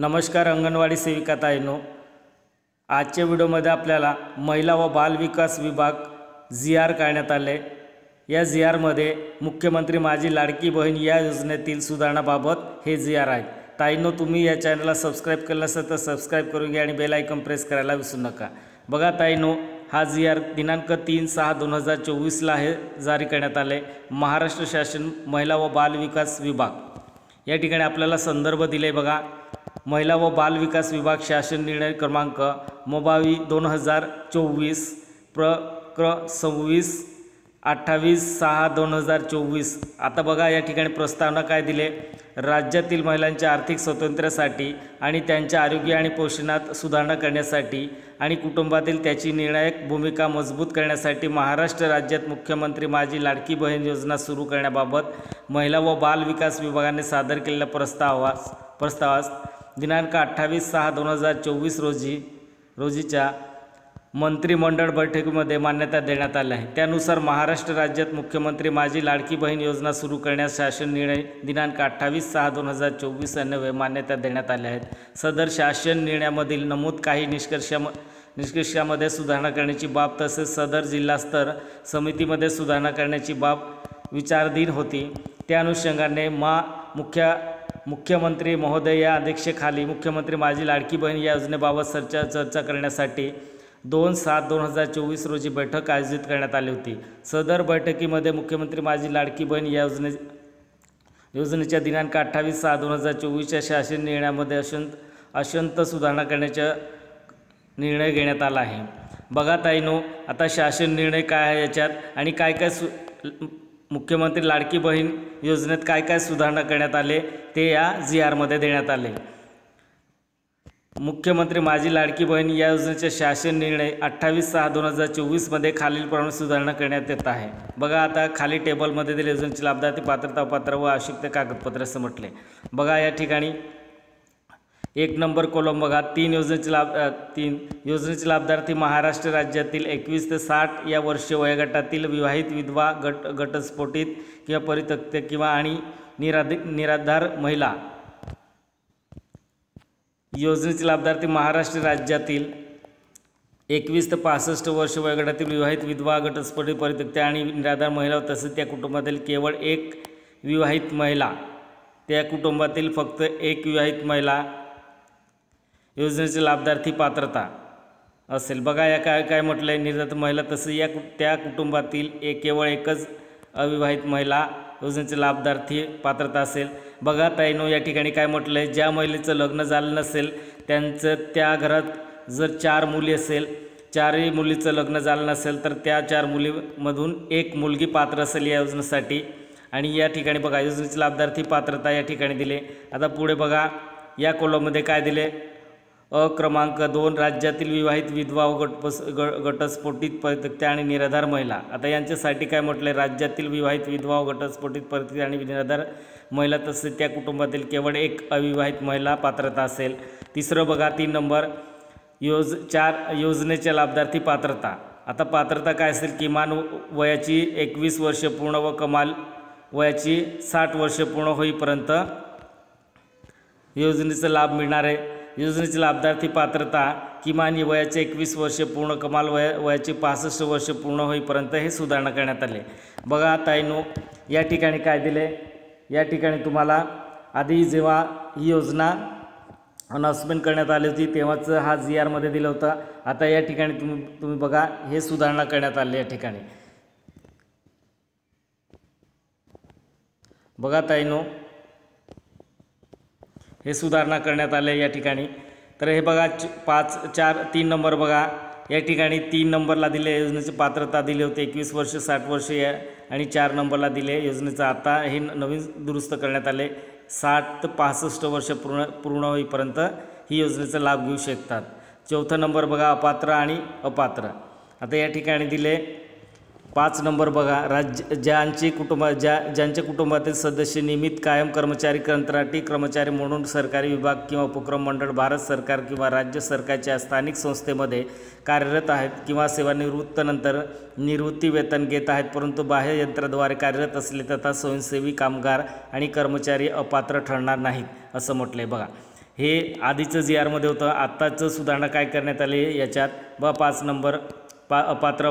नमस्कार अंगणवाडी सेविका ताईंनो, आजच्या व्हिडिओमध्ये आपल्याला महिला व बाल विकास विभाग जी.आर. काढण्यात आले। या जी.आर.मध्ये मुख्यमंत्री माझी लाडकी बहीण या योजनेतील सुधारणाबाबत हे जी.आर. आहे। ताईंनो, तुम्ही या चॅनलला सबस्क्राइब केलं नसेल तर सबस्क्राइब करून घ्या आणि बेल आयकॉन प्रेस करायला विसरू नका। बघा ताईंनो, हा जी.आर. दिनांक 3/6/2024 हे जारी करण्यात आले। महाराष्ट्र शासन महिला व बाल विकास विभाग या ठिकाणी आपल्याला संदर्भ दिले। बघा, महिला व बाल विकास विभाग शासन निर्णय क्रमांक मोबावी 2024 प्र 26/28/6/2024। आता बघा, या ठिकाणी प्रस्तावना काय दिले, राज्यातील महिलांच्या आर्थिक स्वातंत्र्यासाठी आणि त्यांच्या आरोग्य आणि पोषणात सुधारणा करण्यासाठी आणि कुटुंबातील त्याची निर्णायक भूमिका मजबूत करण्यासाठी महाराष्ट्र राज्यात मुख्यमंत्री माझी लाडकी बहीण योजना सुरू करण्याबाबत महिला व बाल विकास विभागाने सादर केलेल्या प्रस्तावास दिनांक 28/6/2024 रोजीच्या मंत्रिमंडळ बैठकीमध्ये मान्यता देण्यात आली आहे। त्यानुसार महाराष्ट्र राज्यात मुख्यमंत्री माझी लाडकी बहीण योजना सुरू करण्यास शासन निर्णय दिनांक 28/6/2024 अन्वये मान्यता देण्यात आल्या आहेत। सदर शासन निर्णयामधील नमूद काही निष्कर्षामध्ये सुधारणा करण्याची बाब तसेच सदर जिल्हास्तर समितीमध्ये सुधारणा करण्याची बाब विचाराधीन होती। त्या अनुषंगाने मुख्यमंत्री महोदय या अध्यक्षतेखाली मुख्यमंत्री माझी लाडकी बहीण या योजनेबाबत चर्चा करण्यासाठी 2/7/2024 रोजी बैठक आयोजित करण्यात आली होती। सदर बैठकीमध्ये मुख्यमंत्री माझी लाडकी बहीण या योजनेच्या दिनांक 28/6/2024 शासन निर्णयामध्ये अत्यंत सुधारणा करण्याचा निर्णय घेण्यात आला आहे। बघा ताईंनो, आता शासन निर्णय काय आहे याच्यात आणि काय मुख्यमंत्री लाडकी बहीण योजनेत काय सुधारणा करण्यात आले ते या जी.आर.मध्ये देण्यात आले। मुख्यमंत्री माझी लाडकी बहीण या योजनेचा शासन निर्णय 28/6/2024 मध्ये खालीलप्रमाणे सुधारणा करण्यात येत आहे। बघा, आता खाली टेबलमध्ये दिले योजनेची लाभार्थी पात्रता अपात्र व आवश्यक कागदपत्रे असं म्हटले। बघा, या ठिकाणी 1 नंबर कॉलम बघा, 3 योजनेचे लाभार्थी महाराष्ट्र राज्यातील 21 ते 60 या वर्ष वयोगटातील विवाहित विधवा घटस्फोटित किंवा परित्यक्त किंवा आणि निराधार महिला। योजनेचे लाभार्थी महाराष्ट्र राज्यातील 21 ते 65 वर्ष वयोगटातील विवाहित विधवा घटस्फोटित परित्यक्त आणि निराधार महिला तसेच त्या कुटुंबातील केवळ एक विवाहित महिला, त्या कुटुंबातील फक्त एक विवाहित महिला योजनेचे लाभार्थी पात्रता असेल। बघा, या काय म्हटलं आहे, निराधार महिला तसेच त्या कुटुंबातील केवळ एकच अविवाहित महिला योजनेचे लाभार्थी पात्रता असेल। बघा ताईंनो, या ठिकाणी काय म्हटलं आहे, ज्या महिलेचं लग्न झालं नसेल त्यांचं त्या घरात जर 4 मुली असेल, 4ही मुलीचं लग्न झालं नसेल तर त्या 4 मुलीमधून एक मुलगी पात्र असेल या योजनेसाठी। आणि या ठिकाणी बघा, योजनेचे लाभार्थी पात्रता या ठिकाणी दिले। आता पुढे बघा, या कॉलममध्ये काय दिले, क्रमांक 2 राज्यातील विवाहित विधवा व घटस्फोटित परित्यक्त आणि निराधार महिला। आता यांच्यासाठी काय म्हटलं, राज्यातील विवाहित विधवा व घटस्फोटित परित्यक्त आणि निराधार महिला तसेच त्या कुटुंबातील केवळ एक अविवाहित महिला पात्रता असेल। तिसरं बघा, 3 नंबर 4 योजनेच्या लाभार्थी पात्रता। आता पात्रता काय असेल, किमान वयाची 21 वर्ष पूर्ण व कमाल वयाची 60 वर्ष पूर्ण होईपर्यंत योजनेचा लाभ मिळणार आहे। योजनेची लाभार्थी पात्रता किमान वयाचे 21 वर्ष पूर्ण, कमाल वयाचे 65 वर्ष पूर्ण होईपर्यंत हे सुधारणा करण्यात आले। बघा ताईंनो, या ठिकाणी काय दिले, या ठिकाणी तुम्हाला आधी जेव्हा ही योजना अनाउन्समेंट करण्यात आली होती तेव्हाच हा जी.आर.मध्ये दिलं होतं। आता या ठिकाणी तुम्ही बघा, हे सुधारणा करण्यात आली या ठिकाणी। बघा ताईंनो, हे सुधारणा करण्यात आले या ठिकाणी। तर हे बघा 3 नंबर बघा, या ठिकाणी 3 नंबरला दिले योजनेची पात्रता दिली होती 21 वर्ष 60 वर्ष आणि 4 नंबरला दिले योजनेचं। आता हे नवीन दुरुस्त करण्यात आले, 60 ते 65 वर्ष पूर्ण होईपर्यंत ही योजनेचा लाभ घेऊ शकतात। 4था नंबर बघा, अपात्र आणि अपात्र। आता या ठिकाणी दिले 5 नंबर बघा, ज्यांच्या कुटुंबातील सदस्य नियमित कायम कर्मचारी, कंत्राटी कर्मचारी म्हणून सरकारी विभाग किंवा उपक्रम मंडळ, भारत सरकार किंवा राज्य सरकारच्या स्थानिक संस्थेमध्ये कार्यरत आहेत किंवा सेवानिवृत्तीनंतर निवृत्ती वेतन घेत आहेत परंतु बाह्य यंत्राद्वारे कार्यरत असले तथा स्वयंसेवी कामगार आणि कर्मचारी अपात्र ठरणार नाहीत असं म्हटले। बघा, हे आधीचं जी आरमध्ये होतं, आत्ताचं सुधारणा काय करण्यात आली याच्यात. 5 नंबर अपात्र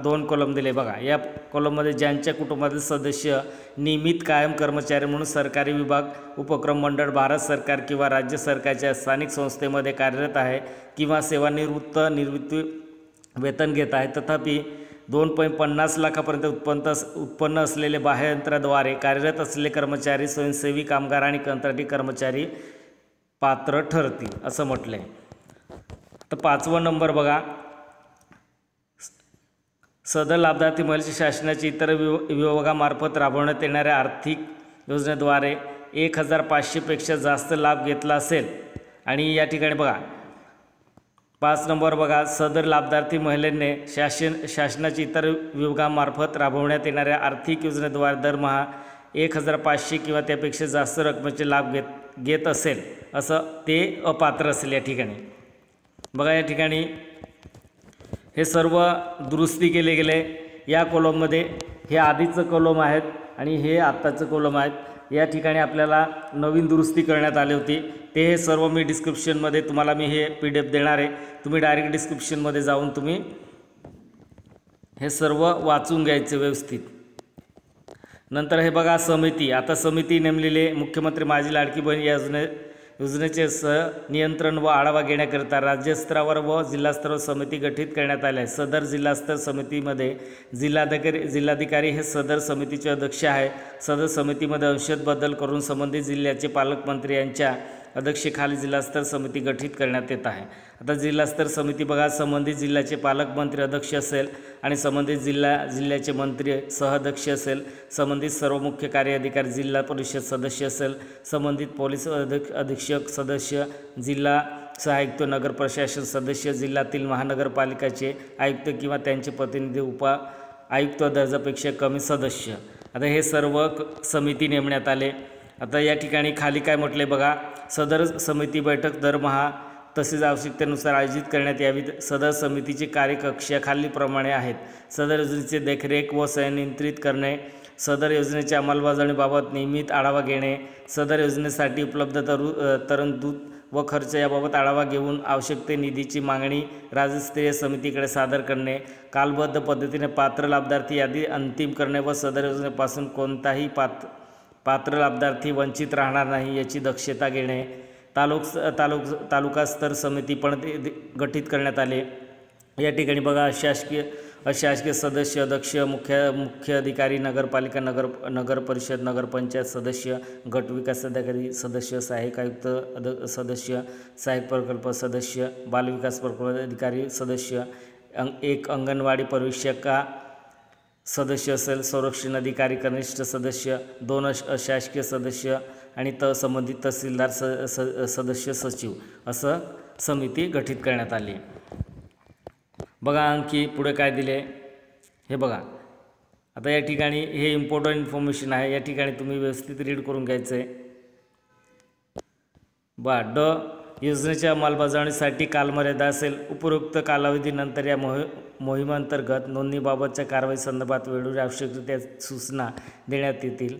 2 कॉलम दिले बघा. या कॉलममध्ये ज्यांच्या कुटुंबातील सदस्य नियमित कायम कर्मचारी म्हणून सरकारी विभाग, उपक्रम मंडळ, भारत सरकार किंवा राज्य सरकारच्या स्थानिक संस्थेमध्ये कार्यरत आहे किंवा सेवानिवृत्त निवृत्ती वेतन घेत आहे, तथापि 2.50 लाखापर्यंत उत्पन्न असलेले बाह्ययंत्राद्वारे कार्यरत असलेले कर्मचारी, स्वयंसेवी कामगार आणि कंत्राटी कर्मचारी पात्र ठरतील असं म्हटलं आहे. तर 5वा नंबर बघा, सदर लाभार्थी महिलेच्या शासनाच्या इतर विभागामार्फत राबवण्यात येणाऱ्या आर्थिक योजनेद्वारे 1500 पेक्षा जास्त लाभ घेतला असेल. आणि या ठिकाणी बघा 5 नंबर बघा, सदर लाभार्थी महिलेने शासनाच्या इतर विभागामार्फत राबवण्यात येणाऱ्या आर्थिक योजनेद्वारे दरमहा 1500 किंवा त्यापेक्षा जास्त रकमेचे लाभ घेत असेल असं ते अपात्र असेल. या ठिकाणी बघा, या ठिकाणी हे सर्व दुरुस्ती केले गेले. या कॉलममध्ये हे आधीचं कॉलम आहेत आणि हे आत्ताचं कॉलम आहेत. या ठिकाणी आपल्याला नवीन दुरुस्ती करण्यात आली होती. ते हे सर्व मी डिस्क्रिप्शनमध्ये तुम्हाला मी हे PDF देणार आहे. तुम्ही डायरेक्ट डिस्क्रिप्शनमध्ये जाऊन तुम्ही हे सर्व वाचून घ्यायचे व्यवस्थित. नंतर हे बघा समिती. आता समिती नेमलेली मुख्यमंत्री माझी लाडकी बहीण योजनेचे नियंत्रण व आढावा घेण्याकरिता राज्यस्तरावर व जिल्हास्तरावर समिती गठीत करण्यात आली आहे. सदर जिल्हास्तर समितीमध्ये जिल्हाधिकारी हे सदर समितीचे अध्यक्ष आहे. सदर समितीमध्ये अंशतः बदल करून संबंधित जिल्ह्याचे पालकमंत्री यांच्या अध्यक्षतेखाली जिल्हास्तर समिती गठीत करण्यात येत आहे. आता जिल्हास्तर समिती बघा, संबंधित जिल्ह्याचे पालकमंत्री अध्यक्ष असेल आणि संबंधित जिल्ह्याचे मंत्री सहअध्यक्ष असेल. संबंधित सर्व मुख्य कार्यअधिकारी जिल्हा परिषद सदस्य असेल. संबंधित पोलीस अधीक्षक सदस्य, जिल्हा सहायुक्त, नगर प्रशासन सदस्य, जिल्ह्यातील महानगरपालिकाचे आयुक्त किंवा त्यांचे प्रतिनिधी, आयुक्त दर्जापेक्षा कमी सदस्य. आता हे सर्व समिती नेमण्यात आले. आता या ठिकाणी खाली काय म्हटले बघा, सदर समिती बैठक दरमहा तसेच आवश्यकतेनुसार आयोजित करण्यात यावी. सदर समितीची कार्यकक्ष खालीलप्रमाणे आहेत. सदर योजनेचे देखरेख व संनियंत्रित करणे, सदर योजनेच्या अंमलबजावणीबाबत नियमित आढावा घेणे, सदर योजनेसाठी उपलब्ध तरतूद व खर्च याबाबत आढावा घेऊन आवश्यक निधीची मागणी राज्यस्तरीय समितीकडे सादर करणे, कालबद्ध पद्धतीने पात्र लाभार्थी यादी अंतिम करणे व सदर योजनेपासून कोणताही पात्र लाभार्थी वंचित राहणार नाही याची दक्षता घेणे. तालुका स्तर समिती पण गठीत करण्यात आले. या ठिकाणी बघा अशासकीय सदस्य, अध्यक्ष, मुख्य अधिकारी, नगरपालिका, नगर परिषद, नगरपंचायत सदस्य, गट विकास अधिकारी सदस्य, सहाय्यक आयुक्त सदस्य, सहाय्यक प्रकल्प सदस्य, बालविकास प्रकल्प अधिकारी सदस्य, एक अंगणवाडी परिवीक्षका सदस्य असेल, संरक्षण अधिकारी कनिष्ठ सदस्य, 2 अशासकीय सदस्य आणि संबंधित तहसीलदार सदस्य, सचिव असं समिती गठीत करण्यात आली. बघा आणखी पुढे काय दिले हे बघा. आता या ठिकाणी हे इम्पॉर्टंट इन्फॉर्मेशन आहे. या ठिकाणी तुम्ही व्यवस्थित रीड करून घ्यायचं आहे. योजनेच्या अंमलबजावणीसाठी कालमर्यादा असेल. उपरोक्त कालावधीनंतर या मोहिमेअंतर्गत नोंदणीबाबतच्या कारवाई संदर्भात वेळोवेळी आवश्यक त्या सूचना देण्यात येतील.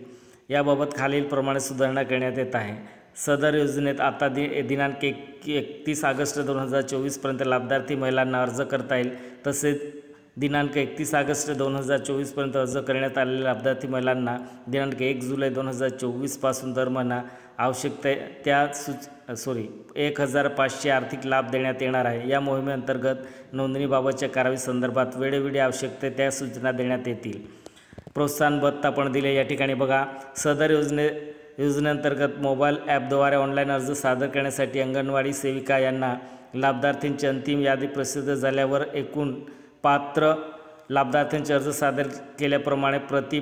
याबाबत खालीलप्रमाणे सुधारणा करण्यात येत आहे. सदर योजनेत आता दिनांक 31 ऑगस्ट 2024 लाभार्थी महिलांना अर्ज करता येईल. तसेच दिनांक 31 ऑगस्ट 2024 अर्ज करण्यात आलेल्या लाभार्थी महिलांना दिनांक 1 जुलै 2024 पासून दर महिना आवश्यक 1500 आर्थिक लाभ देण्यात येणार आहे. या मोहिमेअंतर्गत नोंदणीबाबतच्या कारवाई संदर्भात वेळोवेळी आवश्यक त्या सूचना देण्यात येतील. प्रोत्साहन भत्ता पण दिले. या ठिकाणी बघा, सदर योजनेअंतर्गत मोबाईल ॲपद्वारे ऑनलाईन अर्ज सादर करण्यासाठी अंगणवाडी सेविका यांना लाभार्थींची अंतिम यादी प्रसिद्ध झाल्यावर एकूण पात्र लाभार्थींचे अर्ज सादर केल्याप्रमाणे प्रति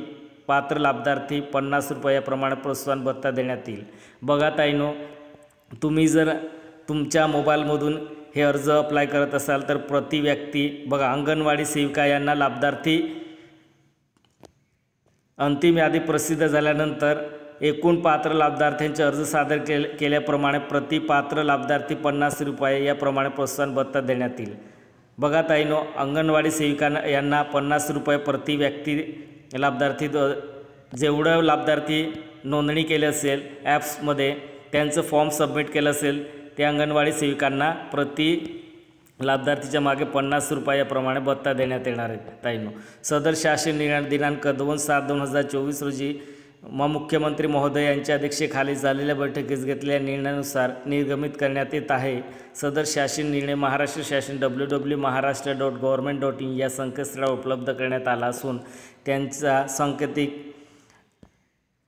पात्र लाभार्थी 50 रुपयाप्रमाणे प्रोत्साहन भत्ता देण्यात येईल. बघा ताईनो, तुम्ही जर तुमच्या मोबाईलमधून हे अर्ज अप्लाय करत असाल तर प्रति व्यक्ती बघा, अंगणवाडी सेविका यांना लाभार्थी अंतिम यादी प्रसिद्ध झाल्यानंतर एकूण पात्र लाभार्थ्यांचे अर्ज सादर केल्याप्रमाणे प्रति पात्र लाभार्थी 50 रुपये याप्रमाणे प्रोत्साहन भत्ता देण्यात येईल. बघा ताईनो, अंगणवाडी सेविका यांना 50 रुपये प्रति व्यक्ती लाभार्थी जेवढं लाभार्थी नोंदणी केली असेल ॲप्समध्ये त्यांचं फॉर्म सबमिट केलं असेल त्या अंगणवाडी सेविकांना प्रति लाभार्थीच्या मागे 50 रुपयाप्रमाणे भत्ता देण्यात येणार आहे ताईंनो. सदर शासन निर्णय दिनांक 2/7/2024 रोजी मुख्यमंत्री महोदय यांच्या अध्यक्षतेखाली झालेल्या बैठकीत घेतलेल्या निर्णयानुसार निर्गमित करण्यात येत आहे. सदर शासन निर्णय महाराष्ट्र शासन www.maharashtra.government.in या संकेतस्थळावर उपलब्ध करण्यात आला असून त्यांचा सांकेतिक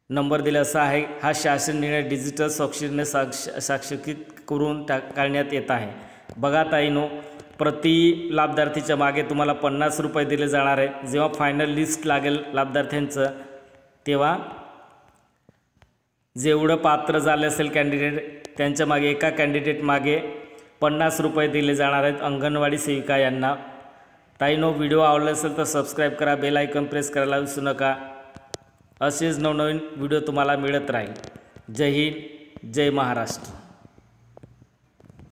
नंबर दिला असा आहे. हा शासन निर्णय डिजिटल स्वाक्षरीने साक्षरीकृत करून करण्यात येत आहे. बघा ताईनो, प्रति लाभार्थीच्या मागे तुम्हाला 50 रुपये दिले जाणार आहे. जेव्हा फायनल लिस्ट लागेल लाभार्थ्यांचं तेव्हा जेवढं पात्र झाले असेल कॅन्डिडेट त्यांच्या मागे एका कॅन्डिडेट मागे 50 रुपये दिले जाणार आहेत अंगणवाडी सेविका यांना. ताईनो, व्हिडिओ आवडला असेल तर सबस्क्राईब करा, बेल आयकॉन प्रेस करायला विसरू नका. असेच नवनवीन व्हिडिओ तुम्हाला मिळत राहील. जय हिंद, जय महाराष्ट्र.